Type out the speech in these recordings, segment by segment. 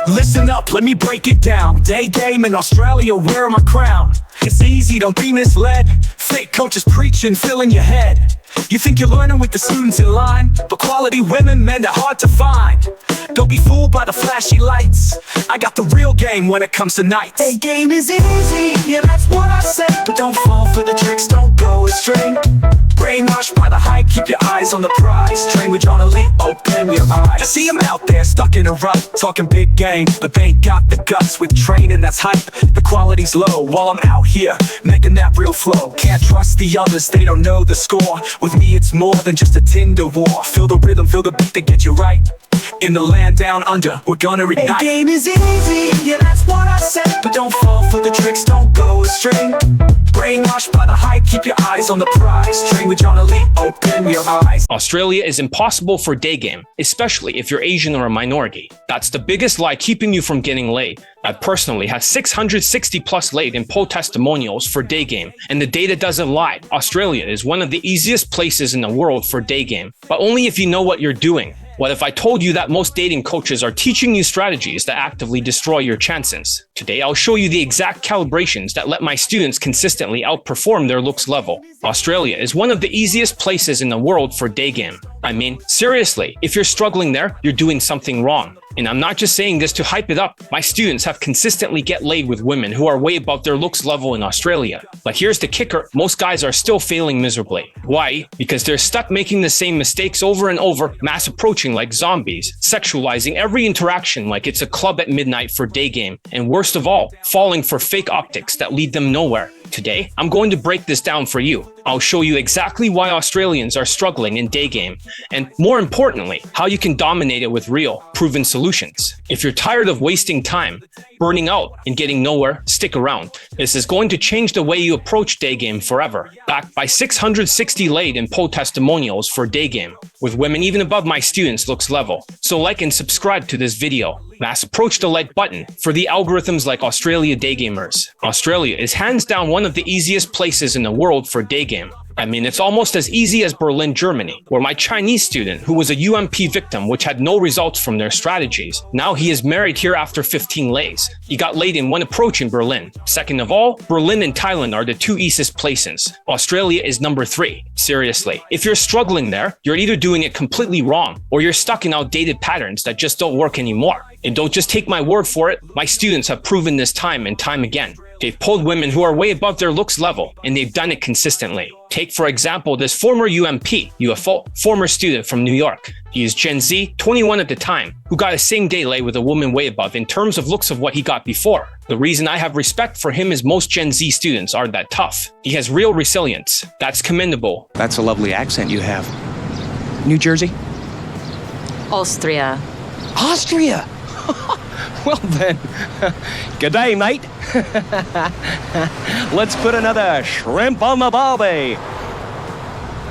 Listen up, let me break it down. Daygame in Australia, wear my crown. It's easy, don't be misled. Fake coaches preaching, filling your head. You think you're learning with the students in line, but quality women, men, they're hard to find. Don't be fooled by the flashy lights. I got the real game when it comes to nights. Daygame is easy, yeah, that's what I said. But don't fall for the tricks, don't go astray. Brainwashed by the hype, keep your eyes on the prize. Train with John Elite, open your eyes. I see them out there, stuck in a rut, talking big game, but they ain't got the guts. With training that's hype, the quality's low. While I'm out here, making that real flow. Can't trust the others, they don't know the score. With me it's more than just a Tinder war. Feel the rhythm, feel the beat that gets you right. In the land down under, we're gonna ignite. Daygame is easy, yeah, that's what I said. But don't fall for the tricks, don't go astray. Brainwashed by the hype, keep your eyes on the prize. Train with John Elite, open your eyes. Australia is impossible for Daygame, especially if you're Asian or a minority. That's the biggest lie keeping you from getting laid. I personally have 660 plus laid in poll testimonials for Daygame, and the data doesn't lie. Australia is one of the easiest places in the world for Daygame, but only if you know what you're doing. What if I told you that most dating coaches are teaching you strategies that actively destroy your chances? Today, I'll show you the exact calibrations that let my students consistently outperform their looks level. Australia is one of the easiest places in the world for Daygame. I mean, seriously, if you're struggling there, you're doing something wrong. And I'm not just saying this to hype it up. My students have consistently get laid with women who are way above their looks level in Australia. But here's the kicker, most guys are still failing miserably. Why? Because they're stuck making the same mistakes over and over, mass approaching like zombies, sexualizing every interaction like it's a club at midnight for Daygame, and worst of all, falling for fake optics that lead them nowhere. Today, I'm going to break this down for you. I'll show you exactly why Australians are struggling in Daygame, and more importantly, how you can dominate it with real, proven solutions. If you're tired of wasting time, burning out, and getting nowhere, stick around. This is going to change the way you approach Daygame forever. Backed by 660 laid in poll testimonials for Daygame, with women even above my students' looks level. So like and subscribe to this video. Mass approach the like button for the algorithms like Australia Daygamers. Australia is hands down one of the easiest places in the world for Daygame. I mean, it's almost as easy as Berlin, Germany, where my Chinese student, who was a UMP victim which had no results from their strategies, now he is married here after 15 lays. He got laid in one approach in Berlin. Second of all, Berlin and Thailand are the two easiest places. Australia is number 3. Seriously, if you're struggling there, you're either doing it completely wrong, or you're stuck in outdated patterns that just don't work anymore. And don't just take my word for it, my students have proven this time and time again. They've pulled women who are way above their looks level, and they've done it consistently. Take, for example, this former UFO, former student from New York. He is Gen Z, 21 at the time, who got a same day lay with a woman way above in terms of looks of what he got before. The reason I have respect for him is most Gen Z students aren't that tough. He has real resilience. That's commendable. That's a lovely accent you have. New Jersey? Austria. Austria? Well then, good day, mate. Let's put another shrimp on the barbie.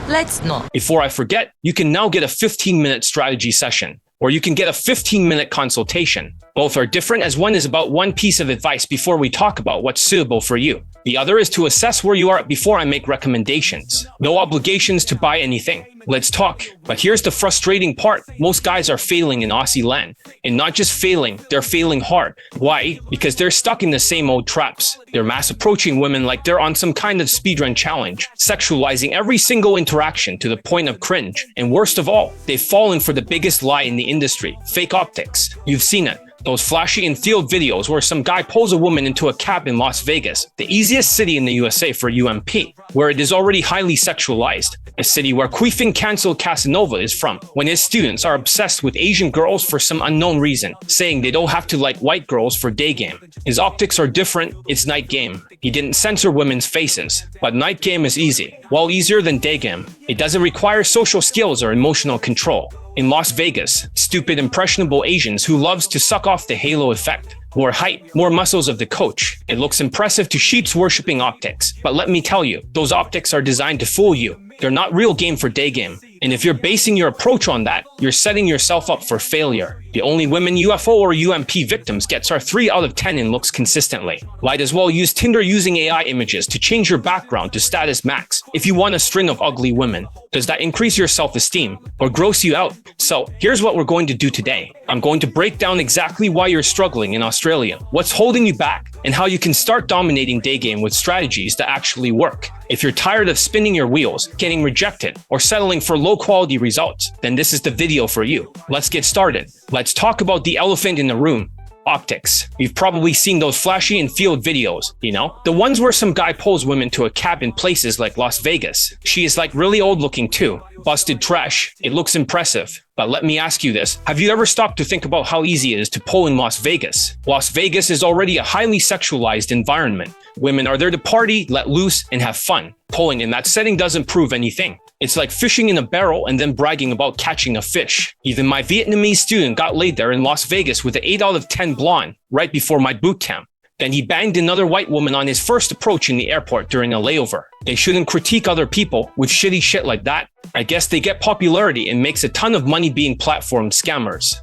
Let's not. Before I forget, you can now get a 15-minute strategy session, or you can get a 15-minute consultation. Both are different, as one is about one piece of advice before we talk about what's suitable for you. The other is to assess where you are before I make recommendations. No obligations to buy anything. Let's talk. But here's the frustrating part. Most guys are failing in Aussie land. And not just failing, they're failing hard. Why? Because they're stuck in the same old traps. They're mass approaching women like they're on some kind of speedrun challenge, sexualizing every single interaction to the point of cringe. And worst of all, they've fallen for the biggest lie in the industry, fake optics. You've seen it. Those flashy and field videos where some guy pulls a woman into a cab in Las Vegas, the easiest city in the USA for UMP, where it is already highly sexualized. A city where queefing canceled Casanova is from, when his students are obsessed with Asian girls for some unknown reason, saying they don't have to like white girls for Daygame. His optics are different, it's night game. He didn't censor women's faces, but night game is easy, well easier than Daygame. It doesn't require social skills or emotional control. In Las Vegas, stupid impressionable Asians who loves to suck off the halo effect. More height, more muscles of the coach. It looks impressive to sheeps worshipping optics, but let me tell you, those optics are designed to fool you. They're not real game for Daygame. And if you're basing your approach on that, you're setting yourself up for failure. The only women UFO or UMP victims gets are 3 out of 10 in looks consistently. Might as well use Tinder using AI images to change your background to status max if you want a string of ugly women. Does that increase your self-esteem or gross you out? So here's what we're going to do today. I'm going to break down exactly why you're struggling in Australia, what's holding you back, and how you can start dominating Daygame with strategies that actually work. If you're tired of spinning your wheels, getting rejected, or settling for low-quality results, then this is the video for you. Let's get started. Let's talk about the elephant in the room. Optics. You've probably seen those flashy and field videos, you know? The ones where some guy pulls women to a cab in places like Las Vegas. She is like really old looking too. Busted trash. It looks impressive. But let me ask you this. Have you ever stopped to think about how easy it is to pull in Las Vegas? Las Vegas is already a highly sexualized environment. Women are there to party, let loose, and have fun. Pulling in that setting doesn't prove anything. It's like fishing in a barrel and then bragging about catching a fish. Even my Vietnamese student got laid there in Las Vegas with an 8 out of 10 blonde right before my boot camp. Then he banged another white woman on his first approach in the airport during a layover. They shouldn't critique other people with shitty shit like that. I guess they get popularity and makes a ton of money being platformed scammers.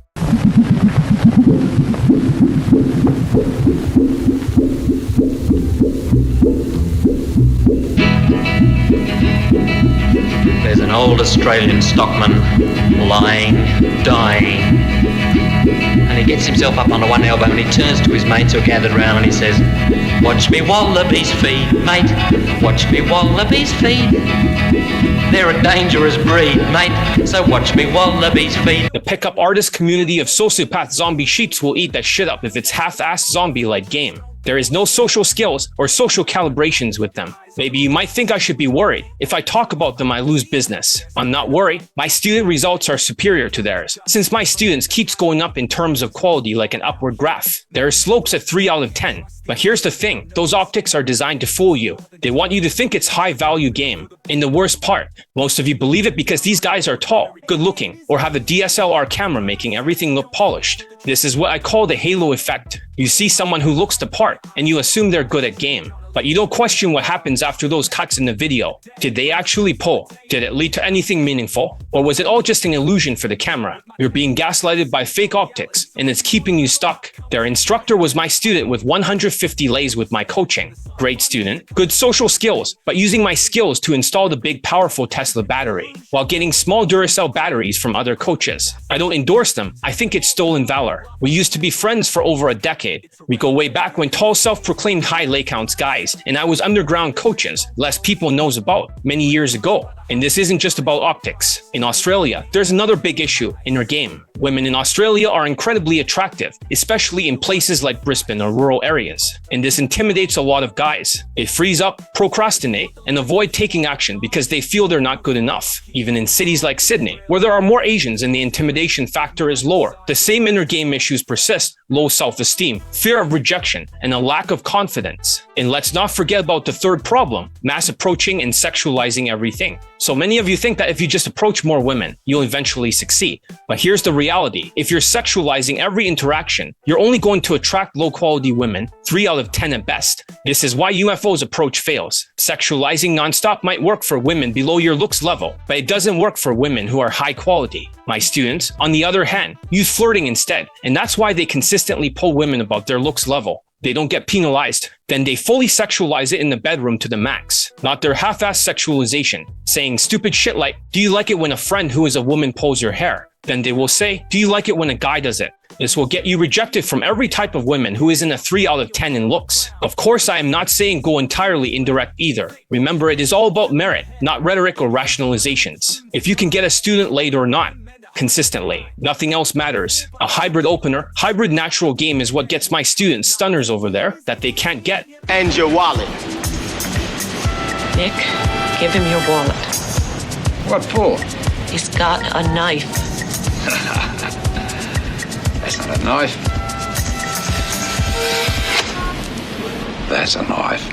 There's an old Australian stockman lying, dying, and he gets himself up on one elbow and he turns to his mates who are gathered round and he says, "Watch me wallabies feed, mate, watch me wallabies feed. They're a dangerous breed, mate, so watch me wallabies feed." The pickup artist community of sociopath zombie sheeps will eat that shit up if it's half-assed zombie-like game. There is no social skills or social calibrations with them. Maybe you might think I should be worried. If I talk about them, I lose business. I'm not worried. My student results are superior to theirs, since my students keeps going up in terms of quality like an upward graph. There are slopes at 3 out of 10. But here's the thing, those optics are designed to fool you. They want you to think it's high value game. And the worst part, most of you believe it because these guys are tall, good looking, or have a DSLR camera making everything look polished. This is what I call the halo effect. You see someone who looks the part, and you assume they're good at game. But you don't question what happens after those cuts in the video. Did they actually pull? Did it lead to anything meaningful? Or was it all just an illusion for the camera? You're being gaslighted by fake optics, and it's keeping you stuck. Their instructor was my student with 150 lays with my coaching. Great student, good social skills, but using my skills to install the big powerful Tesla battery, while getting small Duracell batteries from other coaches. I don't endorse them. I think it's stolen valor. We used to be friends for over a decade. We go way back when tall self-proclaimed high lay counts guys and I was underground coaches less people knows about many years ago. And this isn't just about optics. In Australia, there's another big issue in your game. Women in Australia are incredibly attractive, especially in places like Brisbane or rural areas. And this intimidates a lot of guys. They freeze up, procrastinate, and avoid taking action because they feel they're not good enough. Even in cities like Sydney, where there are more Asians and the intimidation factor is lower, the same inner game issues persist: low self-esteem, fear of rejection, and a lack of confidence. And let's not forget about the third problem: mass approaching and sexualizing everything. So many of you think that if you just approach more women, you'll eventually succeed. But here's the reality. If you're sexualizing every interaction, you're only going to attract low-quality women, 3 out of 10 at best. This is why UFO's approach fails. Sexualizing nonstop might work for women below your looks level, but it doesn't work for women who are high quality. My students, on the other hand, use flirting instead, and that's why they consistently pull women above their looks level. They don't get penalized. Then they fully sexualize it in the bedroom to the max. Not their half-ass sexualization, saying stupid shit like, "Do you like it when a friend who is a woman pulls your hair?" Then they will say, "Do you like it when a guy does it?" This will get you rejected from every type of women who isn't a 3 out of 10 in looks. Of course, I am not saying go entirely indirect either. Remember, it is all about merit, not rhetoric or rationalizations. If you can get a student laid or not, consistently, nothing else matters. A hybrid opener, hybrid natural game is what gets my students stunners over there that they can't get. And your wallet. Nick, give him your wallet. What for? He's got a knife. That's not a knife. That's a knife.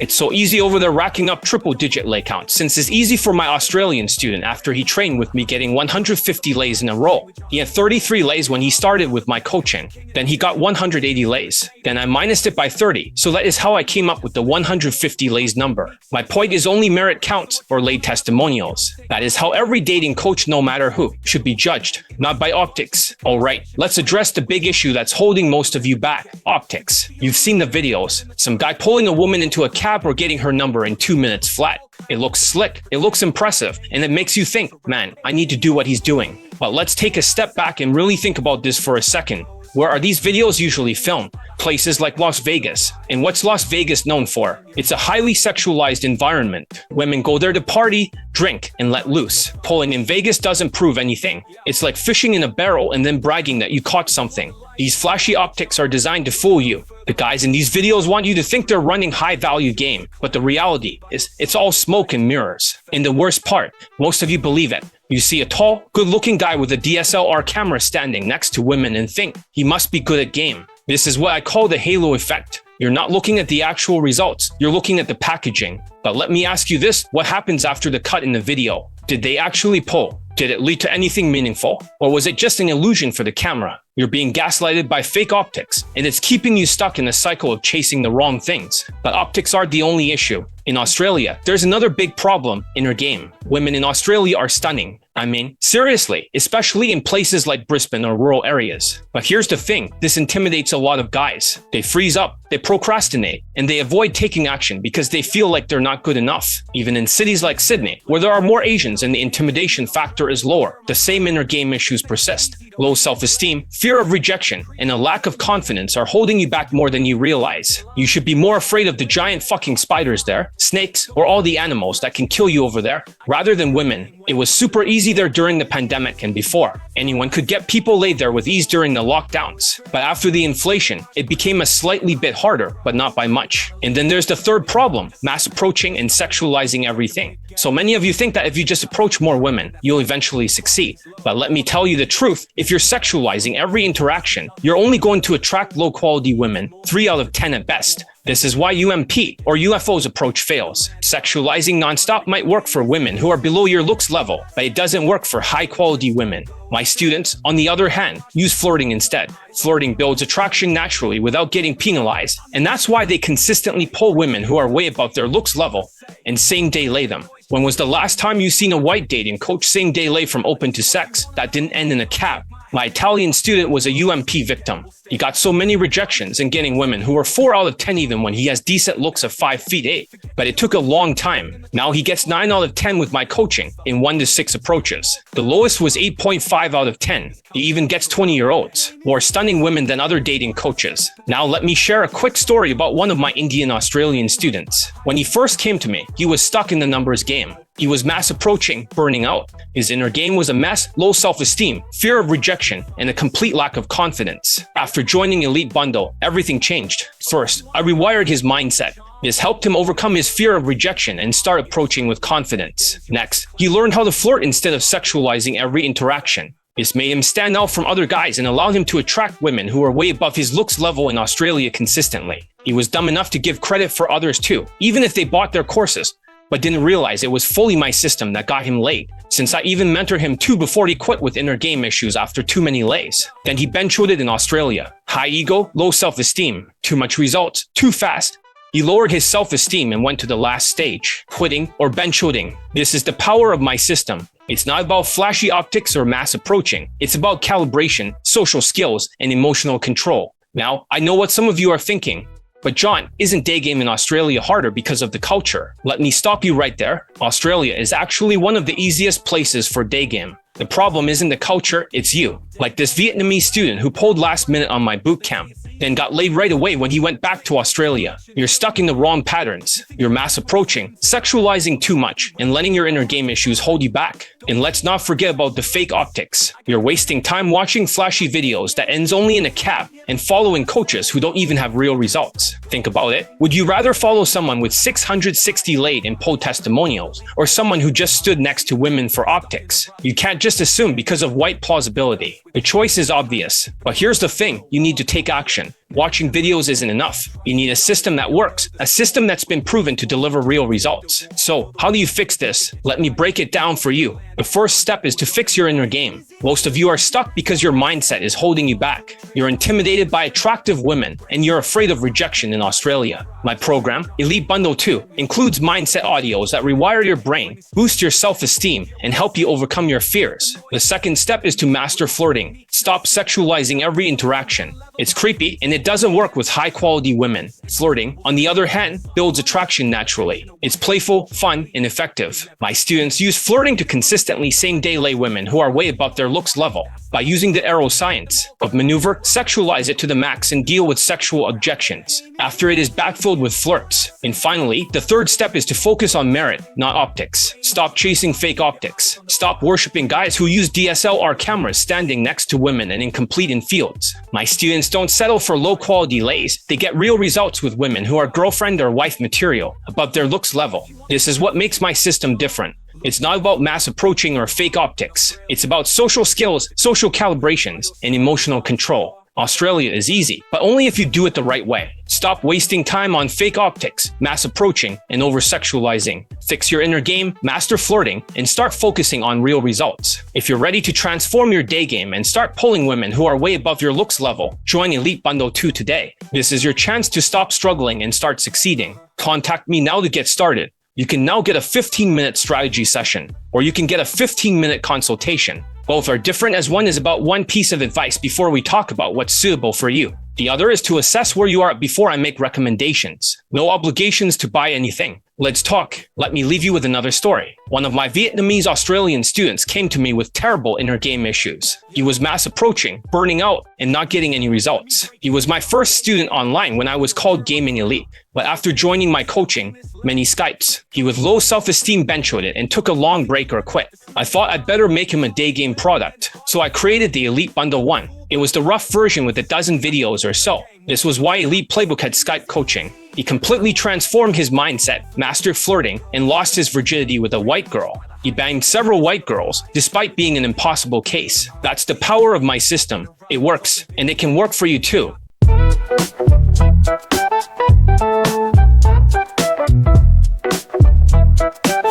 It's so easy over there racking up triple-digit lay counts, since it's easy for my Australian student after he trained with me getting 150 lays in a row. He had 33 lays when he started with my coaching. Then he got 180 lays. Then I minused it by 30, so that is how I came up with the 150 lays number. My point is only merit counts or lay testimonials. That is how every dating coach, no matter who, should be judged, not by optics. Alright, let's address the big issue that's holding most of you back: optics. You've seen the videos. Some guy pulling a woman into a cab or getting her number in 2 minutes flat. It looks slick, it looks impressive, and it makes you think, man, I need to do what he's doing. But let's take a step back and really think about this for a second. Where are these videos usually filmed? Places like Las Vegas. And what's Las Vegas known for? It's a highly sexualized environment. Women go there to party, drink, and let loose. Pulling in Vegas doesn't prove anything. It's like fishing in a barrel and then bragging that you caught something. These flashy optics are designed to fool you. The guys in these videos want you to think they're running high-value game, but the reality is it's all smoke and mirrors. And the worst part, most of you believe it. You see a tall, good-looking guy with a DSLR camera standing next to women and think he must be good at game. This is what I call the halo effect. You're not looking at the actual results, you're looking at the packaging. But let me ask you this, what happens after the cut in the video? Did they actually pull? Did it lead to anything meaningful? Or was it just an illusion for the camera? You're being gaslighted by fake optics, and it's keeping you stuck in a cycle of chasing the wrong things. But optics aren't the only issue. In Australia, there's another big problem: inner game. Women in Australia are stunning. I mean, seriously, especially in places like Brisbane or rural areas. But here's the thing, this intimidates a lot of guys. They freeze up, they procrastinate, and they avoid taking action because they feel like they're not good enough. Even in cities like Sydney, where there are more Asians and the intimidation factor is lower, the same inner game issues persist. Low self-esteem, fear of rejection, and a lack of confidence are holding you back more than you realize. You should be more afraid of the giant fucking spiders there, snakes, or all the animals that can kill you over there, rather than women. It was super easy there during the pandemic and before. Anyone could get people laid there with ease during the lockdowns. But after the inflation, it became a slightly bit harder, but not by much. And then there's the third problem: mass approaching and sexualizing everything. So many of you think that if you just approach more women, you'll eventually succeed. But let me tell you the truth, if you're sexualizing every interaction, you're only going to attract low-quality women, 3 out of 10 at best. This is why UMP or UFO's approach fails. Sexualizing nonstop might work for women who are below your looks level, but it doesn't work for high-quality women. My students, on the other hand, use flirting instead. Flirting builds attraction naturally without getting penalized, and that's why they consistently pull women who are way above their looks level and same-day lay them. When was the last time you seen a white dating coach same-day lay from open to sex that didn't end in a cab? My Italian student was a UMP victim. He got so many rejections in getting women who were 4 out of 10 even when he has decent looks of 5'8". But it took a long time. Now he gets 9 out of 10 with my coaching in 1 to 6 approaches. The lowest was 8.5 out of 10. He even gets 20-year-olds, more stunning women than other dating coaches. Now let me share a quick story about one of my Indian Australian students. When he first came to me, he was stuck in the numbers game. He was mass approaching, burning out. His inner game was a mess, low self-esteem, fear of rejection, and a complete lack of confidence. After joining Elite Bundle, everything changed. First, I rewired his mindset. This helped him overcome his fear of rejection and start approaching with confidence. Next, he learned how to flirt instead of sexualizing every interaction. This made him stand out from other guys and allowed him to attract women who were way above his looks level in Australia consistently. He was dumb enough to give credit for others too, even if they bought their courses, but didn't realize it was fully my system that got him laid, since I even mentored him too before he quit with inner game issues after too many lays. Then he bench-shooted in Australia. High ego, low self-esteem, too much results, too fast. He lowered his self-esteem and went to the last stage, quitting or bench-shooting. This is the power of my system. It's not about flashy optics or mass approaching. It's about calibration, social skills, and emotional control. Now, I know what some of you are thinking. But John, isn't Daygame in Australia harder because of the culture? Let me stop you right there. Australia is actually one of the easiest places for Daygame. The problem isn't the culture, it's you. Like this Vietnamese student who pulled last minute on my boot camp, then got laid right away when he went back to Australia. You're stuck in the wrong patterns. You're mass approaching, sexualizing too much, and letting your inner game issues hold you back. And let's not forget about the fake optics. You're wasting time watching flashy videos that ends only in a cab and following coaches who don't even have real results. Think about it. Would you rather follow someone with 660 laid and pull testimonials, or someone who just stood next to women for optics? You can't just assume because of white plausibility. The choice is obvious. But here's the thing, you need to take action. Watching videos isn't enough. You need a system that works, a system that's been proven to deliver real results. So, how do you fix this? Let me break it down for you. The first step is to fix your inner game. Most of you are stuck because your mindset is holding you back. You're intimidated by attractive women, and you're afraid of rejection in Australia. My program, Elite Bundle 2, includes mindset audios that rewire your brain, boost your self-esteem, and help you overcome your fears. The second step is to master flirting. Stop sexualizing every interaction. It's creepy and it doesn't work with high-quality women. Flirting, on the other hand, builds attraction naturally. It's playful, fun, and effective. My students use flirting to consistently same-day lay women who are way above their looks level. By using the arrow science of maneuver, sexualize it to the max and deal with sexual objections. After it is backfilled with flirts. And finally, the third step is to focus on merit, not optics. Stop chasing fake optics. Stop worshiping guys who use DSLR cameras standing next to women and incomplete in fields. My students don't settle for low-quality lays. They get real results with women who are girlfriend or wife material, above their looks level. This is what makes my system different. It's not about mass approaching or fake optics. It's about social skills, social calibrations, and emotional control. Australia is easy, but only if you do it the right way. Stop wasting time on fake optics, mass approaching, and over-sexualizing. Fix your inner game, master flirting, and start focusing on real results. If you're ready to transform your day game and start pulling women who are way above your looks level, join Elite Bundle 2 today. This is your chance to stop struggling and start succeeding. Contact me now to get started. You can now get a 15-minute strategy session, or you can get a 15-minute consultation. Both are different as one is about one piece of advice before we talk about what's suitable for you. The other is to assess where you are before I make recommendations. No obligations to buy anything. Let's talk. Let me leave you with another story. One of my Vietnamese Australian students came to me with terrible inner game issues. He was mass approaching, burning out, and not getting any results. He was my first student online when I was called Gaming Elite. But after joining my coaching, many Skypes, he with low self-esteem benchoed it and took a long break or quit. I thought I'd better make him a day game product. So I created the Elite Bundle 1. It was the rough version with a dozen videos or so. This was why Elite Playbook had Skype coaching. He completely transformed his mindset, mastered flirting, and lost his virginity with a white girl. He banged several white girls, despite being an impossible case. That's the power of my system. It works, and it can work for you too.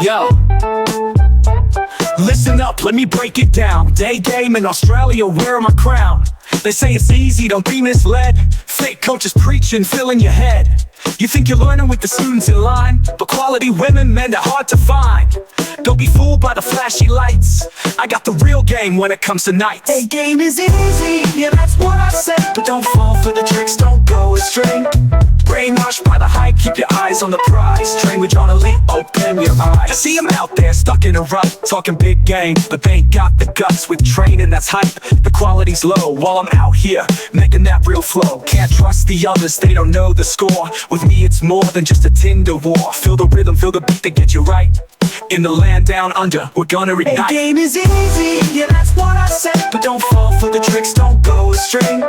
Yo, listen up, let me break it down. Daygame in Australia, wear my crown. They say it's easy, don't be misled. Fake coaches preaching, filling your head. You think you're learning with the students in line, but quality women, men, they're hard to find. Don't be fooled by the flashy lights. I got the real game when it comes to nights. Daygame is easy, yeah, that's what I said. But don't fall for the tricks, don't go astray. Brainwashed by the hype, keep your eyes on the prize. Train with John Elite, open your eyes. I see them out there stuck in a rut, talking big game, but they ain't got the guts with training that's hype. The quality's low while I'm out here making that real flow. Can't trust the others, they don't know the score. With me it's more than just a Tinder war. Feel the rhythm, feel the beat that gets you right. In the land down under, we're gonna ignite. Game is easy, yeah, that's what I said. But don't fall for the tricks, don't go astray.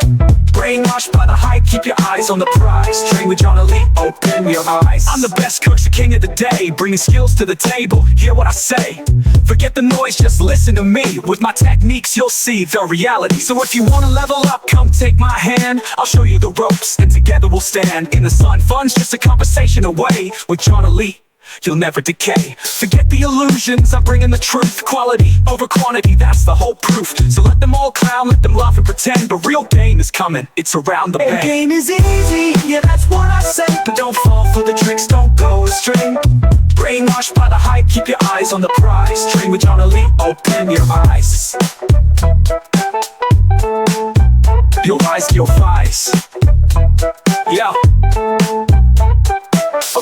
Brainwashed by the hype, keep your eyes on the prize. Train with John Elite, open your eyes. I'm the best coach, the king of the day, bringing skills to the table, hear what I say. Forget the noise, just listen to me. With my techniques, you'll see the reality. So if you wanna level up, come take my hand. I'll show you the ropes, and together we'll stand. In the sun, fun's just a conversation away. With John Elite, you'll never decay. Forget the illusions, I'm bringing the truth. Quality over quantity, that's the whole proof. So let them all clown, let them laugh and pretend. But real game is coming, it's around the bend. Game is easy, yeah, that's what I said. But don't fall for the tricks, don't go astray. Brainwashed by the hype, keep your eyes on the prize. Train with John Elite, open your eyes. Your eyes, your thighs. Yeah.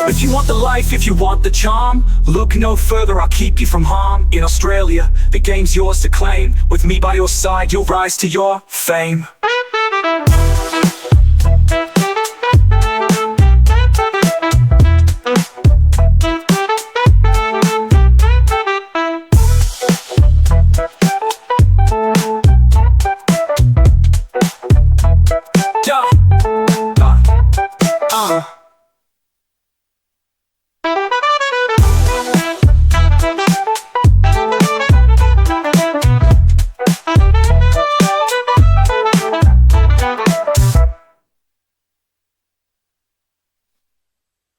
If you want the life, if you want the charm, look no further, I'll keep you from harm. In Australia, the game's yours to claim. With me by your side, you'll rise to your fame.